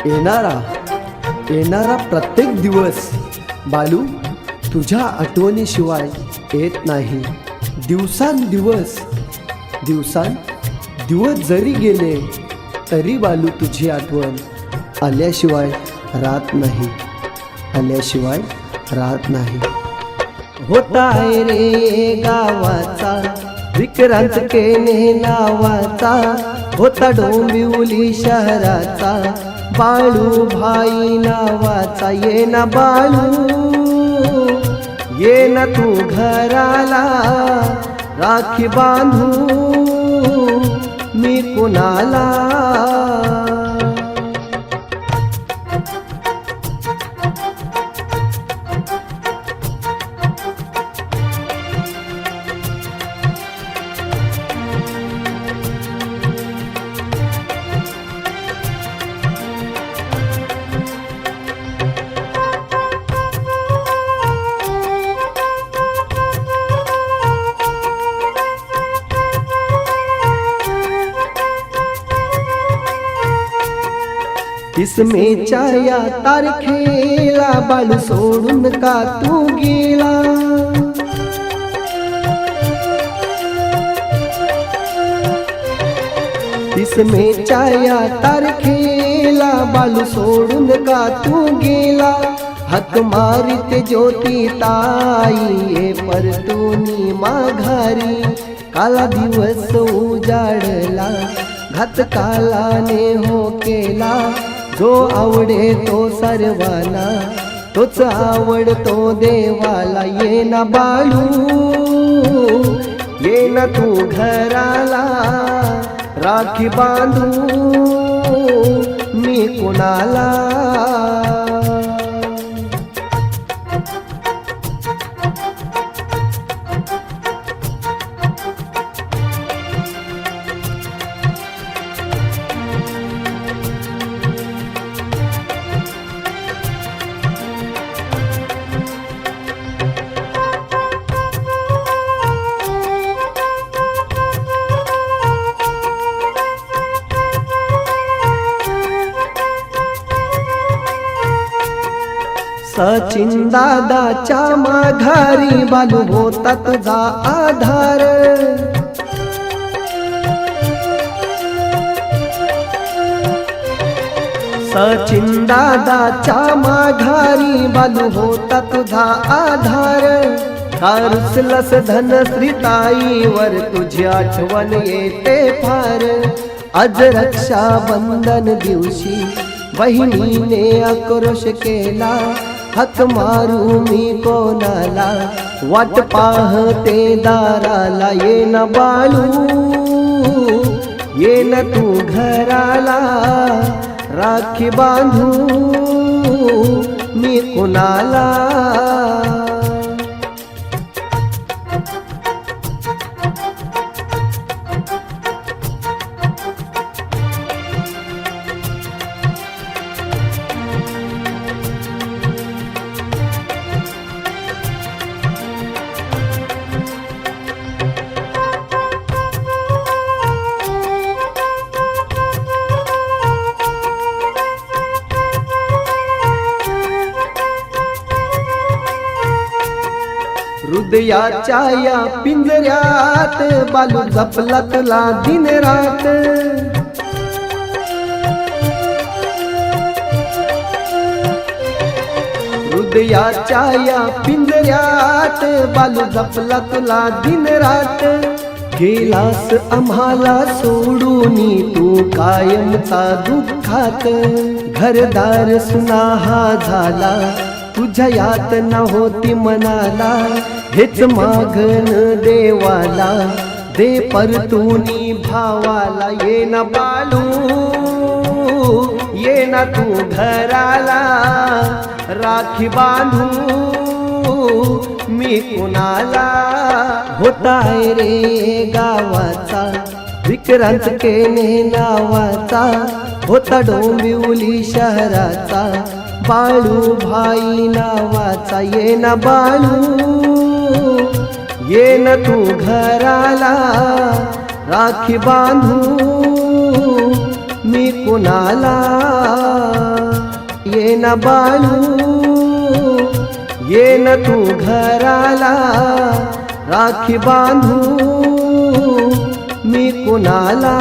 येणारा प्रत्येक दिवस बालू तुझ्या आठवणीशिवाय येत नाही. दिवसांदिवस जरी गेले तरी बालू तुझी आठवण आल्याशिवाय राहत नाही. होता आहे रे गावाचा विक्रांत केने नावाचा, होता डोंबिवली शहराचा बाळू भाई नावाचा. ये ना बाळू ये ना तू घराला, राखी बांधू मी कुणाला. किस्मेच्या या तारखेला बाळू सोडून का तू गेला. किस्मेच्या या तारखेला बाळू सोडून का तू गेला. हाक मारित ज्योती ताई ये परतूनी माघारी. काला दिवस उजाडला घात कालाने हो केला. जो आवडे तो सर्वांना तोच आवडतो देवाला. ये ना बाळू ये ना तू घराला, राखी बांधू मी कुणाला. सचिन दादाच्या माघारी बालू होता तुझा आधार. सचिन दादाच्या माघारी बालू होता तुझा आधार. कारुसलस धनश्री ताईवर तुझी आठवण येते फार. आज रक्षाबंधन दिवशी बहिणीने आक्रोश केला. हाक मारू मी कोणाला, वाट पाहते दाराला. ये ना बाळू ये ना तू घराला, राखी बांधू मी कुणाला. हृदयाच्या या पिंजऱ्यात बालू जपला तुला दिन रात. हृदयाच्या या पिंजऱ्यात बालू जपला तुला दिन रात. गेलास आम्हाला सोडून तू कायमचा दुःखात. घरदार सुनाहा झाला तुझ्या यातना होती मनाला. हेच मागन देवाला दे परतूनी भावाला. ये ना बाळू ये ना तू घराला, राखी बांधू मी कुणाला. होता आहे रे गावाचा विक्रांत केने नावाचा, होता डोंबिवली शहराचा बाळू भाई नावाचा. ये ना बाळू ये ना तू घराला, राखी बांधू कुणाला ये न बाळू ये न तू घराला राखी बांधू मी कुणाला